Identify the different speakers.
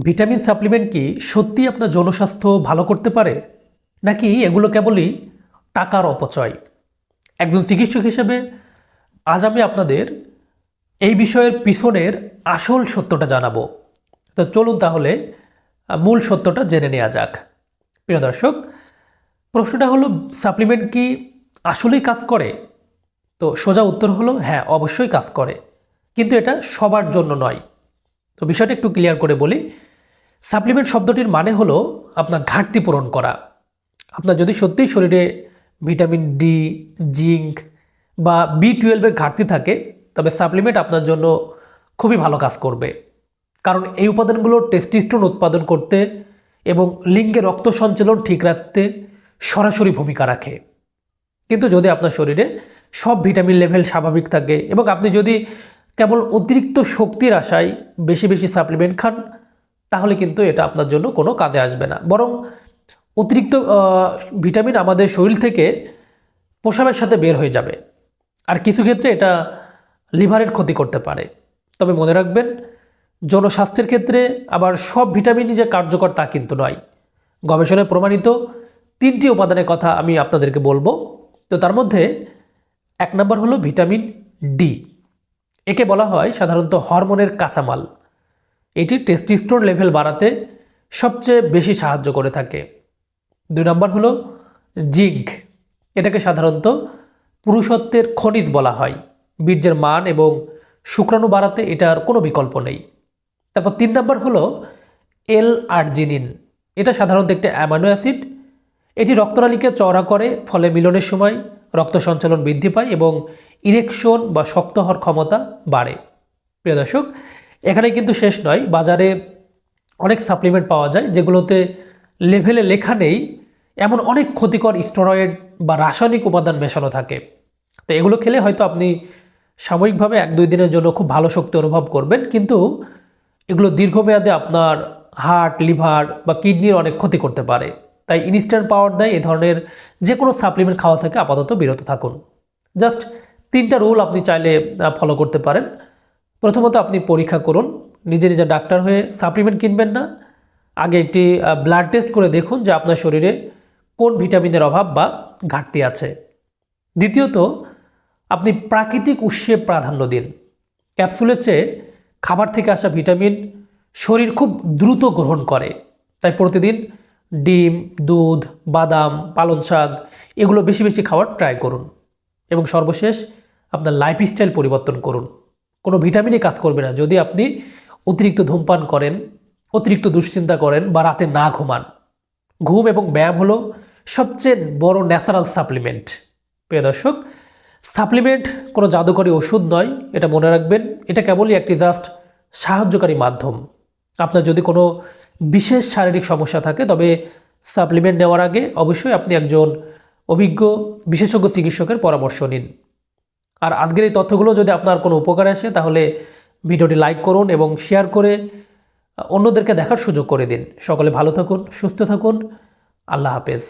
Speaker 1: Vitamin supplement কি সত্যি আপনার জনস্বাস্থ্য ভালো করতে পারে, নাকি এগুলো কেবলই টাকার অপচয়? একজন চিকিৎসক হিসেবে আজ আমি আপনাদের এই বিষয়ের পিছনের আসল সত্যটা জানাবো। তো চলুন তাহলে মূল সত্যটা জেনে নেওয়া যাক। প্রিয় দর্শক, প্রশ্নটা হলো, সাপ্লিমেন্ট কি আসলেই কাজ করে? তো সোজা উত্তর হলো হ্যাঁ, অবশ্যই কাজ করে, কিন্তু এটা সবার জন্য নয়। তো বিষয়টা একটু ক্লিয়ার করে বলি। সাপ্লিমেন্ট শব্দটির মানে হলো আপনার ঘাটতি পূরণ করা। আপনার যদি সত্যিই শরীরে ভিটামিন ডি, জিঙ্ক বা বি12-এর ঘাটতি থাকে, তবে সাপ্লিমেন্ট আপনার জন্য খুবই ভালো কাজ করবে। কারণ এই উপাদানগুলো টেস্টোস্টেরন উৎপাদন করতে এবং লিঙ্গে রক্ত সঞ্চালন ঠিক রাখতে সরাসরি ভূমিকা রাখে। কিন্তু যদি আপনার শরীরে সব ভিটামিন লেভেল স্বাভাবিক থাকে এবং আপনি যদি কেবল অতিরিক্ত শক্তির আশায় বেশি বেশি সাপ্লিমেন্ট খান, তাহলে কিন্তু এটা আপনার জন্য কোনো কাজে আসবে না। বরং অতিরিক্ত ভিটামিন আমাদের শরীর থেকে প্রস্রাবের সাথে বের হয়ে যাবে, আর কিছু ক্ষেত্রে এটা লিভারের ক্ষতি করতে পারে। তবে মনে রাখবেন, জনস্বাস্থ্যের ক্ষেত্রে আবার সব ভিটামিনই যে কার্যকর তা কিন্তু নয়। গবেষণায় প্রমাণিত 3টি উপাদানের কথা আমি আপনাদেরকে বলবো। তো তার মধ্যে 1 নম্বর হলো ভিটামিন ডি। একে বলা হয় সাধারণত হরমোনের কাঁচামাল। এটি টেস্টোস্টেরন লেভেল বাড়াতে সবচেয়ে বেশি সাহায্য করে থাকে। 2 নম্বর হলো জিঙ্ক। এটাকে সাধারণত পুরুষত্বের খনিজ বলা হয়। বীর্যের মান এবং শুক্রাণু বাড়াতে এটার কোনো বিকল্প নেই। তারপর 3 নম্বর হলো এল-আর্জিনিন। এটা সাধারণত একটা অ্যামাইনো অ্যাসিড। এটি রক্তনালীকে চওড়া করে, ফলে মিলনের সময় রক্ত সঞ্চালন বৃদ্ধি পায় এবং ইরেকশন বা শক্ত হওয়ার ক্ষমতা বাড়ে। প্রিয় দর্শক, এখানে কিন্তু শেষ নয়। বাজারে অনেক সাপ্লিমেন্ট পাওয়া যায় যেগুলোতে লেভেলে লেখা নেই এমন অনেক ক্ষতিকর স্টেরয়েড বা রাসায়নিক উপাদান মেশানো থাকে। তো এগুলো খেলে হয়তো আপনি সাময়িকভাবে 1-2 দিনের জন্য খুব ভালো শক্তি অনুভব করবেন, কিন্তু এগুলো দীর্ঘমেয়াদে আপনার হার্ট, লিভার বা কিডনির অনেক ক্ষতি করতে পারে। তাই ইনস্ট্যান্ট পাওয়ার দেয় এ ধরনের যে কোনো সাপ্লিমেন্ট খাওয়া থেকে আপাতত বিরত থাকুন। জাস্ট 3টা রুল আপনি চাইলে ফলো করতে পারেন। প্রথমত, আপনি পরীক্ষা করুন। নিজে নিজে ডাক্তার হয়ে সাপ্লিমেন্ট কিনবেন না। আগে একটি ব্লাড টেস্ট করে দেখুন যে আপনার শরীরে কোন ভিটামিনের অভাব বা ঘাটতি আছে। দ্বিতীয়ত, আপনি প্রাকৃতিক উৎসে প্রাধান্য দিন। ক্যাপসুলের চেয়ে খাবার থেকে আসা ভিটামিন শরীর খুব দ্রুত গ্রহণ করে। তাই প্রতিদিন ডিম, দুধ, বাদাম, পালং শাক এগুলো বেশি বেশি খাওয়ার ট্রাই করুন। এবং সর্বশেষ, আপনার লাইফস্টাইল পরিবর্তন করুন। কোনো ভিটামিনই কাজ করবে না যদি আপনি অতিরিক্ত ধূমপান করেন, অতিরিক্ত দুশ্চিন্তা করেন বা রাতে না ঘুমান। ঘুম এবং ব্যায়াম হলো সবচেয়ে বড় ন্যাচারাল সাপ্লিমেন্ট। প্রিয় দর্শক, সাপ্লিমেন্ট কোনো জাদুকরী ওষুধ নয়, এটা মনে রাখবেন। এটা কেবলই একটি জাস্ট সাহায্যকারী মাধ্যম। আপনার যদি কোনো বিশেষ শারীরিক সমস্যা থাকে, তবে সাপ্লিমেন্ট নেওয়ার আগে অবশ্যই আপনি একজন অভিজ্ঞ বিশেষজ্ঞ চিকিৎসকের পরামর্শ নিন। আর আজকের এই তথ্যগুলো যদি আপনার কোনো উপকারে আসে, তাহলে ভিডিওটি লাইক করুন এবং শেয়ার করে অন্যদেরকে দেখার সুযোগ করে দিন। সকলে ভালো থাকুন, সুস্থ থাকুন। আল্লাহ হাফেজ।